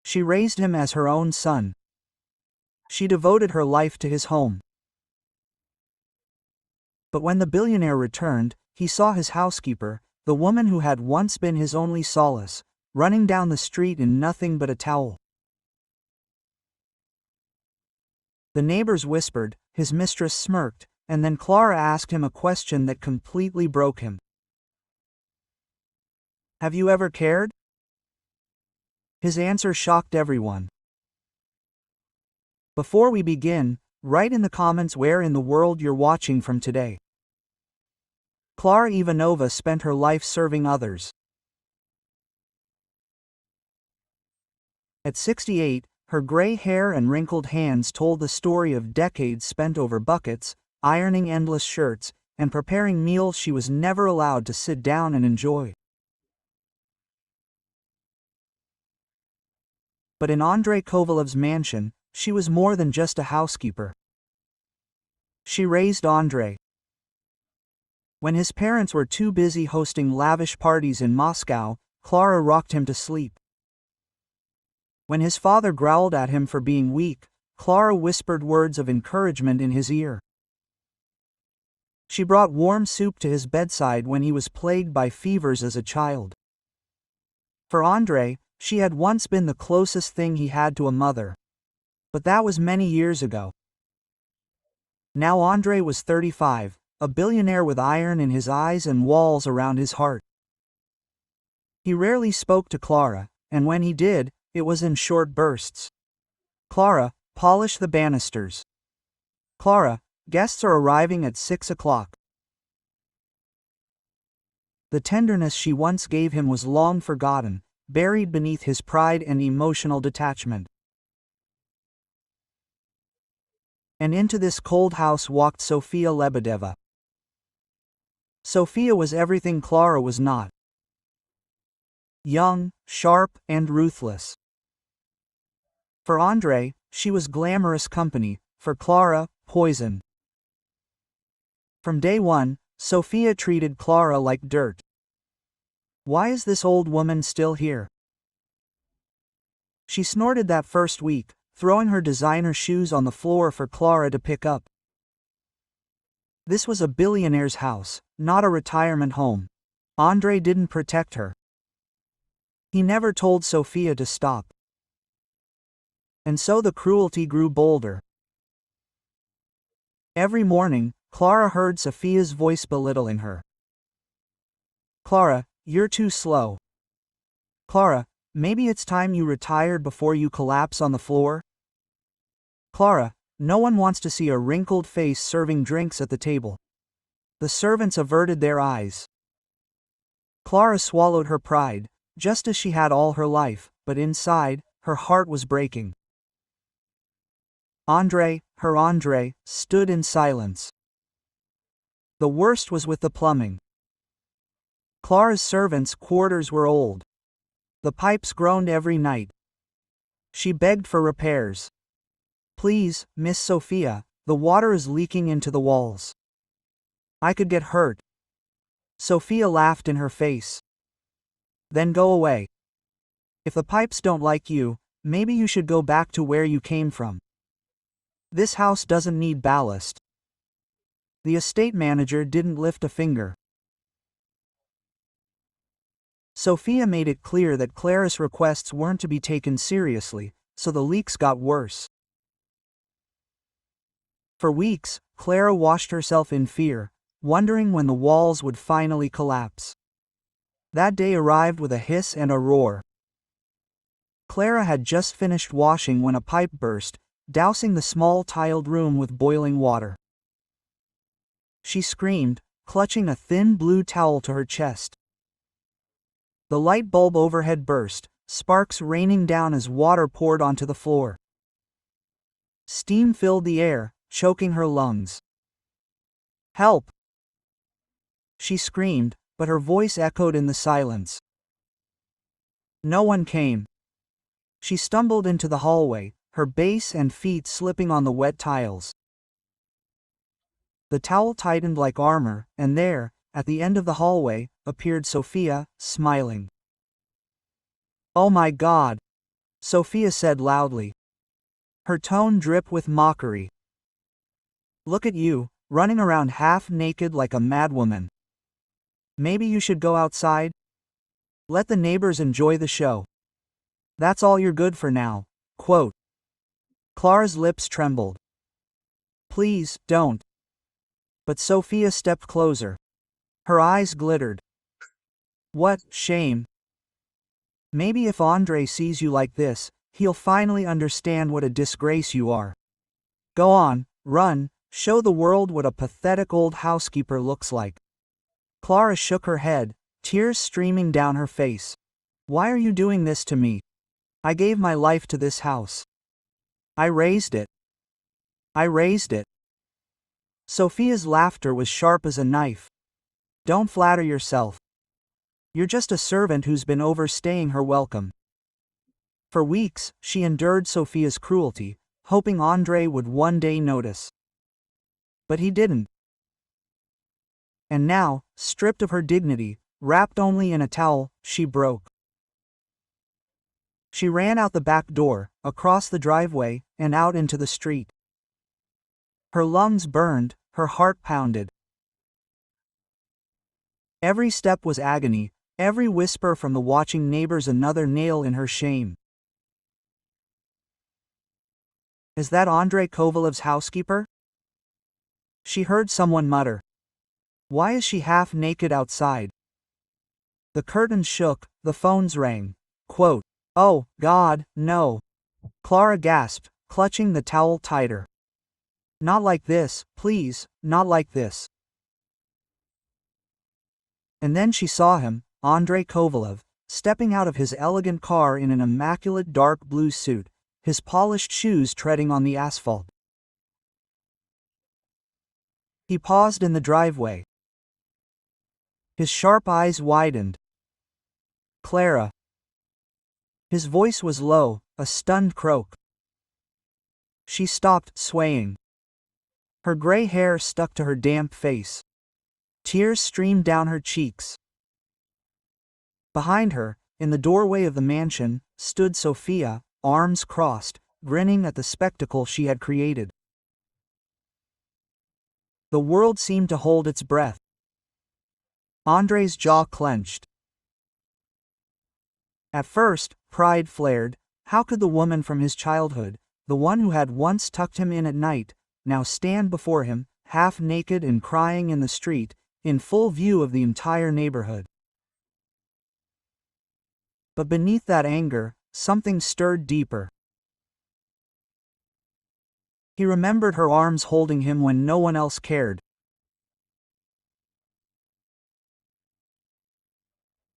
She raised him as her own son. She devoted her life to his home. But when the billionaire returned, he saw his housekeeper, the woman who had once been his only solace, running down the street in nothing but a towel. The neighbors whispered, his mistress smirked, and then Clara asked him a question that completely broke him. "Have you ever cared?" His answer shocked everyone. Before we begin, write in the comments where in the world you're watching from today. Clara Ivanova spent her life serving others. At 68, her gray hair and wrinkled hands told the story of decades spent over buckets, ironing endless shirts, and preparing meals she was never allowed to sit down and enjoy. But in Andrei Kovalev's mansion, she was more than just a housekeeper. She raised Andrei. When his parents were too busy hosting lavish parties in Moscow, Clara rocked him to sleep. When his father growled at him for being weak, Clara whispered words of encouragement in his ear. She brought warm soup to his bedside when he was plagued by fevers as a child. For Andrei, she had once been the closest thing he had to a mother. But that was many years ago. Now Andrei was 35, a billionaire with iron in his eyes and walls around his heart. He rarely spoke to Clara, and when he did, it was in short bursts. "Clara, polish the banisters." "Clara, guests are arriving at 6 o'clock." The tenderness she once gave him was long forgotten, buried beneath his pride and emotional detachment. And into this cold house walked Sofia Lebedeva. Sofia was everything Clara was not. Young, sharp, and ruthless. For Andrei, she was glamorous company, for Clara, poison. From day one, Sofia treated Clara like dirt. Why is this old woman still here? She snorted that first week, throwing her designer shoes on the floor for Clara to pick up. This was a billionaire's house, not a retirement home. Andrei didn't protect her. He never told Sofia to stop. And so the cruelty grew bolder. Every morning, Clara heard Sofia's voice belittling her. "Clara, you're too slow. Clara, maybe it's time you retired before you collapse on the floor. Clara, no one wants to see a wrinkled face serving drinks at the table." The servants averted their eyes. Clara swallowed her pride, just as she had all her life, but inside, her heart was breaking. Andrei, her Andrei, stood in silence. The worst was with the plumbing. Clara's servants' quarters were old. The pipes groaned every night. She begged for repairs. "Please, Miss Sofia, the water is leaking into the walls. I could get hurt." Sofia laughed in her face. "Then go away. If the pipes don't like you, maybe you should go back to where you came from. This house doesn't need ballast." The estate manager didn't lift a finger. Sofia made it clear that Clara's requests weren't to be taken seriously, so the leaks got worse. For weeks, Clara washed herself in fear, wondering when the walls would finally collapse. That day arrived with a hiss and a roar. Clara had just finished washing when a pipe burst, dousing the small tiled room with boiling water. She screamed, clutching a thin blue towel to her chest. The light bulb overhead burst, sparks raining down as water poured onto the floor. Steam filled the air, choking her lungs. "Help!" She screamed, but her voice echoed in the silence. No one came. She stumbled into the hallway, her base and feet slipping on the wet tiles. The towel tightened like armor, and there, at the end of the hallway, appeared Sofia, smiling. "Oh my God! Sophia said loudly. Her tone dripped with mockery. Look at you, running around half-naked like a madwoman. Maybe you should go outside? Let the neighbors enjoy the show. That's all you're good for now. Quote. Clara's lips trembled. Please, don't. But Sophia stepped closer. Her eyes glittered. What shame. Maybe if Andre sees you like this, he'll finally understand what a disgrace you are. Go on, run, show the world what a pathetic old housekeeper looks like. Clara shook her head, tears streaming down her face. Why are you doing this to me? I gave my life to this house. I raised it. I raised it. Sophia's laughter was sharp as a knife. Don't flatter yourself. You're just a servant who's been overstaying her welcome. For weeks, she endured Sophia's cruelty, hoping Andre would one day notice. But he didn't. And now, stripped of her dignity, wrapped only in a towel, she broke. She ran out the back door, across the driveway, and out into the street. Her lungs burned, her heart pounded. Every step was agony, every whisper from the watching neighbors another nail in her shame. Is that Andrei Kovalev's housekeeper? She heard someone mutter. Why is she half naked outside? The curtains shook, the phones rang. Quote. Oh, God, no. Clara gasped, clutching the towel tighter. Not like this, please, not like this. And then she saw him, Andrei Kovalev, stepping out of his elegant car in an immaculate dark blue suit, his polished shoes treading on the asphalt. He paused in the driveway. His sharp eyes widened. Clara. His voice was low, a stunned croak. She stopped, swaying. Her gray hair stuck to her damp face. Tears streamed down her cheeks. Behind her, in the doorway of the mansion, stood Sophia, arms crossed, grinning at the spectacle she had created. The world seemed to hold its breath. Andrei's jaw clenched. At first, pride flared. How could the woman from his childhood, the one who had once tucked him in at night, now stand before him, half naked and crying in the street, in full view of the entire neighborhood? But beneath that anger, something stirred deeper. He remembered her arms holding him when no one else cared.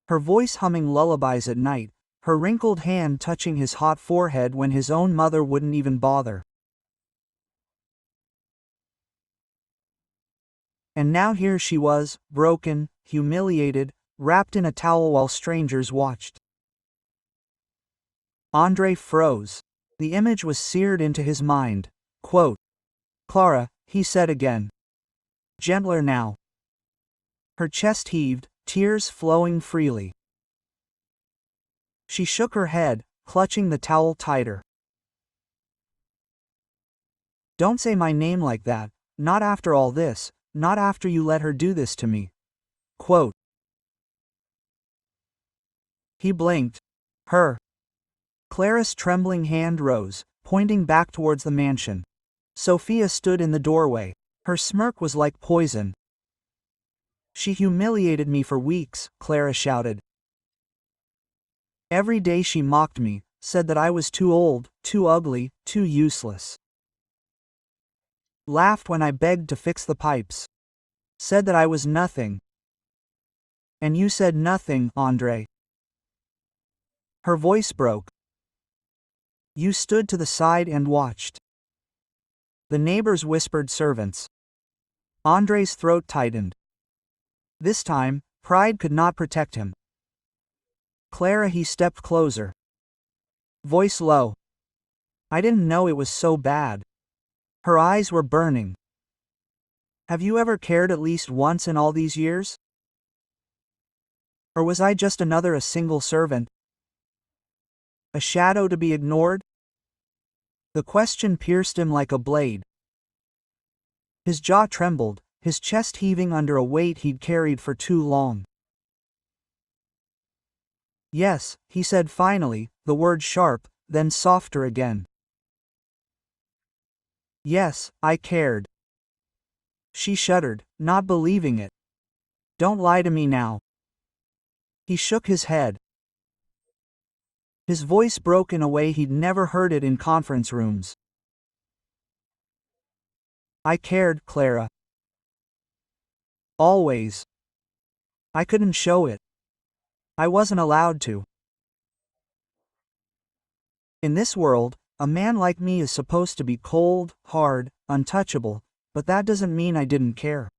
Her voice humming lullabies at night, her wrinkled hand touching his hot forehead when his own mother wouldn't even bother. And now here she was, broken, humiliated, wrapped in a towel while strangers watched. Andre froze. The image was seared into his mind. Quote. Clara, he said again. Gentler now. Her chest heaved, tears flowing freely. She shook her head, clutching the towel tighter. Don't say my name like that, not after all this, not after you let her do this to me. Quote. He blinked. Her. Clara's trembling hand rose, pointing back towards the mansion. Sophia stood in the doorway. Her smirk was like poison. She humiliated me for weeks, Clara shouted. Every day she mocked me, said that I was too old, too ugly, too useless. Laughed when I begged to fix the pipes. Said that I was nothing. And you said nothing, Andre. Her voice broke. You stood to the side and watched. The neighbors whispered servants. Andre's throat tightened. This time, pride could not protect him. Clara, he stepped closer. Voice low. I didn't know it was so bad. Her eyes were burning. Have you ever cared at least once in all these years? Or was I just a single servant? A shadow to be ignored? The question pierced him like a blade. His jaw trembled, his chest heaving under a weight he'd carried for too long. Yes, he said finally, the word sharp, then softer again. Yes, I cared. She shuddered, not believing it. Don't lie to me now. He shook his head. His voice broke in a way he'd never heard it in conference rooms. I cared, Clara. Always. I couldn't show it. I wasn't allowed to. In this world, a man like me is supposed to be cold, hard, untouchable, but that doesn't mean I didn't care.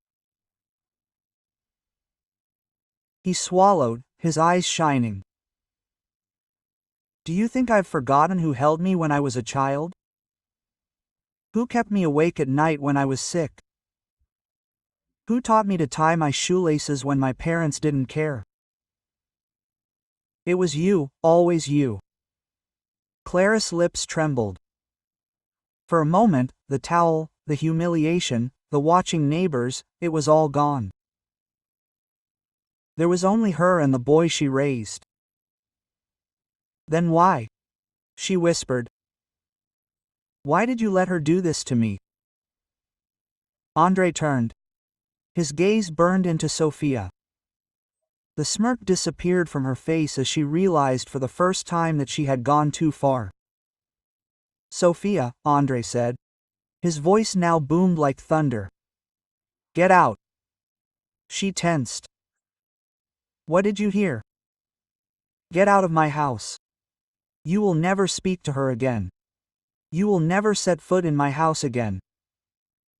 He swallowed, his eyes shining. Do you think I've forgotten who held me when I was a child? Who kept me awake at night when I was sick? Who taught me to tie my shoelaces when my parents didn't care? It was you, always you. Clara's lips trembled. For a moment, the towel, the humiliation, the watching neighbors, it was all gone. There was only her and the boy she raised. Then why? She whispered. Why did you let her do this to me? Andrei turned. His gaze burned into Sophia. The smirk disappeared from her face as she realized for the first time that she had gone too far. Sophia, Andrei said. His voice now boomed like thunder. Get out. She tensed. What did you hear? Get out of my house. You will never speak to her again. You will never set foot in my house again.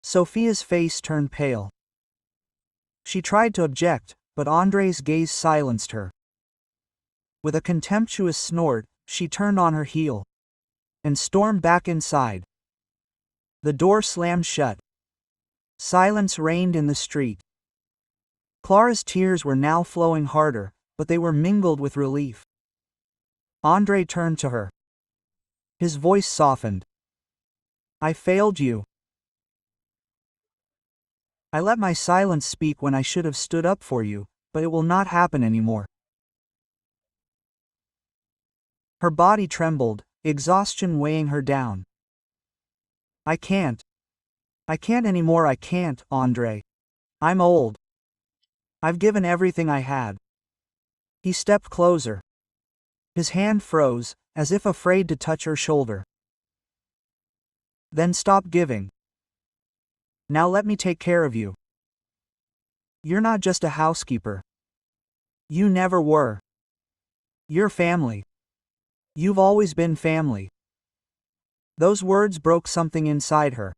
Sophia's face turned pale. She tried to object, but Andrei's gaze silenced her. With a contemptuous snort, she turned on her heel and stormed back inside. The door slammed shut. Silence reigned in the street. Clara's tears were now flowing harder, but they were mingled with relief. Andrei turned to her. His voice softened. I failed you. I let my silence speak when I should have stood up for you, but it will not happen anymore. Her body trembled, exhaustion weighing her down. I can't. I can't anymore. I can't, Andrei. I'm old. I've given everything I had. He stepped closer. His hand froze, as if afraid to touch her shoulder. Then stop giving. Now let me take care of you. You're not just a housekeeper. You never were. You're family. You've always been family. Those words broke something inside her.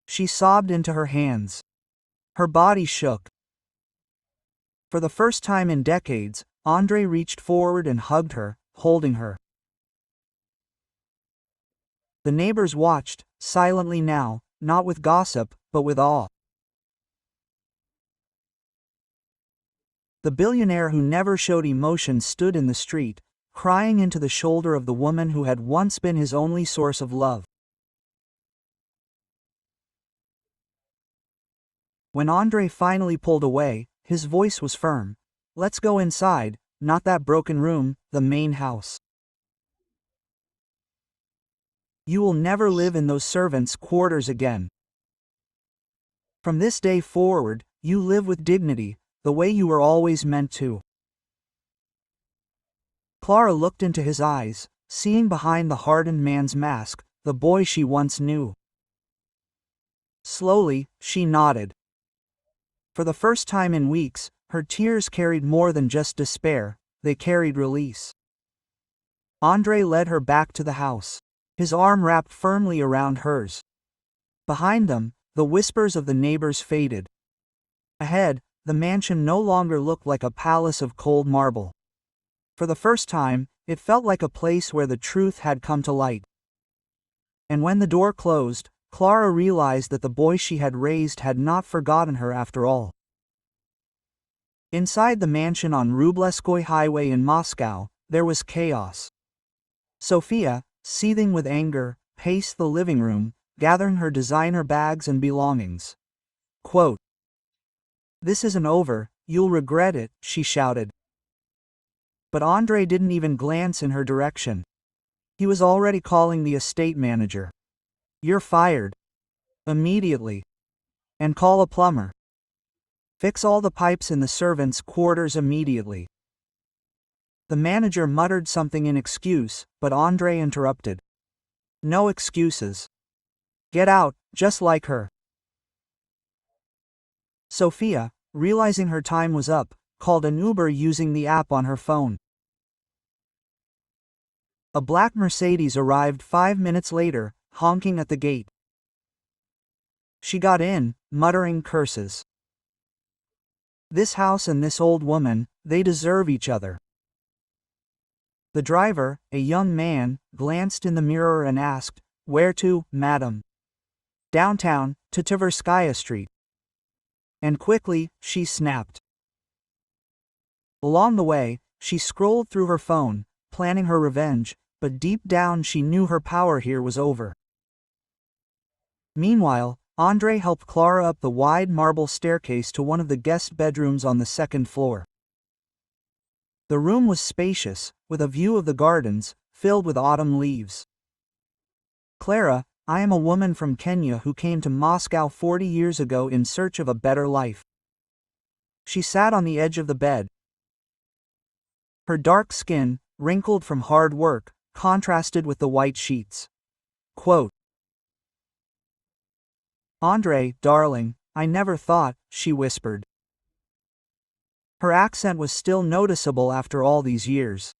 She sobbed into her hands. Her body shook. For the first time in decades, Andrei reached forward and hugged her, holding her. The neighbors watched, silently now, not with gossip, but with awe. The billionaire who never showed emotion stood in the street, crying into the shoulder of the woman who had once been his only source of love. When Andrei finally pulled away, his voice was firm. Let's go inside, not that broken room, the main house. You will never live in those servants' quarters again. From this day forward, you live with dignity, the way you were always meant to. Clara looked into his eyes, seeing behind the hardened man's mask, the boy she once knew. Slowly, she nodded. For the first time in weeks, her tears carried more than just despair, they carried release. Andrei led her back to the house, his arm wrapped firmly around hers. Behind them, the whispers of the neighbors faded. Ahead, the mansion no longer looked like a palace of cold marble. For the first time, it felt like a place where the truth had come to light. And when the door closed, Clara realized that the boy she had raised had not forgotten her after all. Inside the mansion on Rubleskoy Highway in Moscow, there was chaos. Sophia, seething with anger, paced the living room, gathering her designer bags and belongings. Quote, "This isn't over, you'll regret it," she shouted. But Andre didn't even glance in her direction. He was already calling the estate manager. "You're fired. Immediately. And call a plumber. Fix all the pipes in the servants' quarters immediately." The manager muttered something in excuse, but Andre interrupted. "No excuses. Get out, just like her." Sophia, realizing her time was up, called an Uber using the app on her phone. A black Mercedes arrived 5 minutes later, honking at the gate. She got in, muttering curses. "This house and this old woman, they deserve each other." The driver, a young man, glanced in the mirror and asked, "Where to, madam?" "Downtown, to Tverskaya Street." And quickly, she snapped. Along the way, she scrolled through her phone, planning her revenge, but deep down she knew her power here was over. Meanwhile, Andre helped Clara up the wide marble staircase to one of the guest bedrooms on the second floor. The room was spacious, with a view of the gardens, filled with autumn leaves. "Clara, I am a woman from Kenya who came to Moscow 40 years ago in search of a better life." She sat on the edge of the bed. Her dark skin, wrinkled from hard work, contrasted with the white sheets. Quote, "Andre, darling, I never thought," she whispered. Her accent was still noticeable after all these years.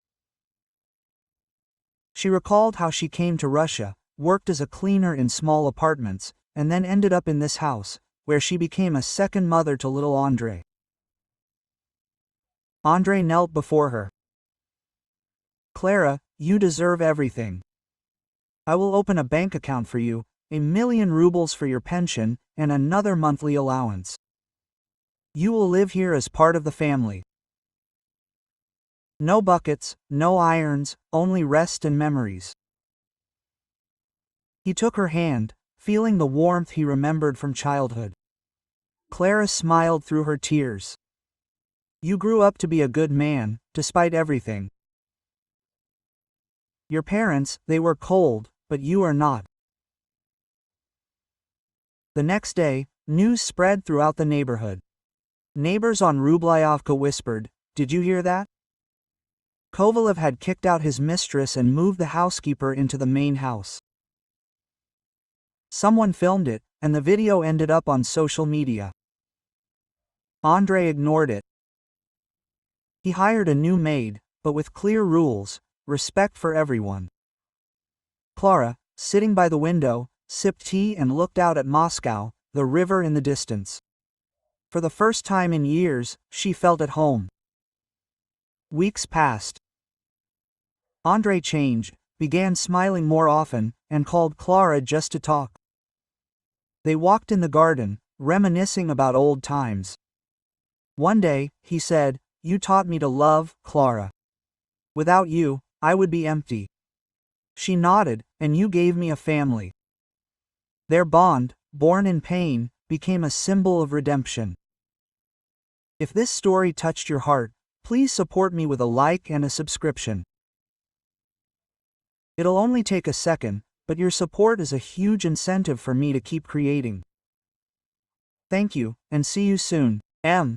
She recalled how she came to Russia, worked as a cleaner in small apartments, and then ended up in this house, where she became a second mother to little Andre. Andre knelt before her. "Clara, you deserve everything. I will open a bank account for you, 1,000,000 rubles for your pension, and another monthly allowance. You will live here as part of the family. No buckets, no irons, only rest and memories." He took her hand, feeling the warmth he remembered from childhood. Clara smiled through her tears. "You grew up to be a good man, despite everything. Your parents, they were cold, but you are not." The next day, news spread throughout the neighborhood. Neighbors on Rublyovka whispered, "Did you hear that? Kovalev had kicked out his mistress and moved the housekeeper into the main house." Someone filmed it, and the video ended up on social media. Andre ignored it. He hired a new maid, but with clear rules, respect for everyone. Clara, sitting by the window, sipped tea and looked out at Moscow, the river in the distance. For the first time in years, she felt at home. Weeks passed. Andre changed, began smiling more often, and called Clara just to talk. They walked in the garden, reminiscing about old times. One day, he said, "You taught me to love, Clara. Without you, I would be empty." She nodded, "And you gave me a family." Their bond, born in pain, became a symbol of redemption. If this story touched your heart, please support me with a like and a subscription. It'll only take a second, but your support is a huge incentive for me to keep creating. Thank you, and see you soon. M.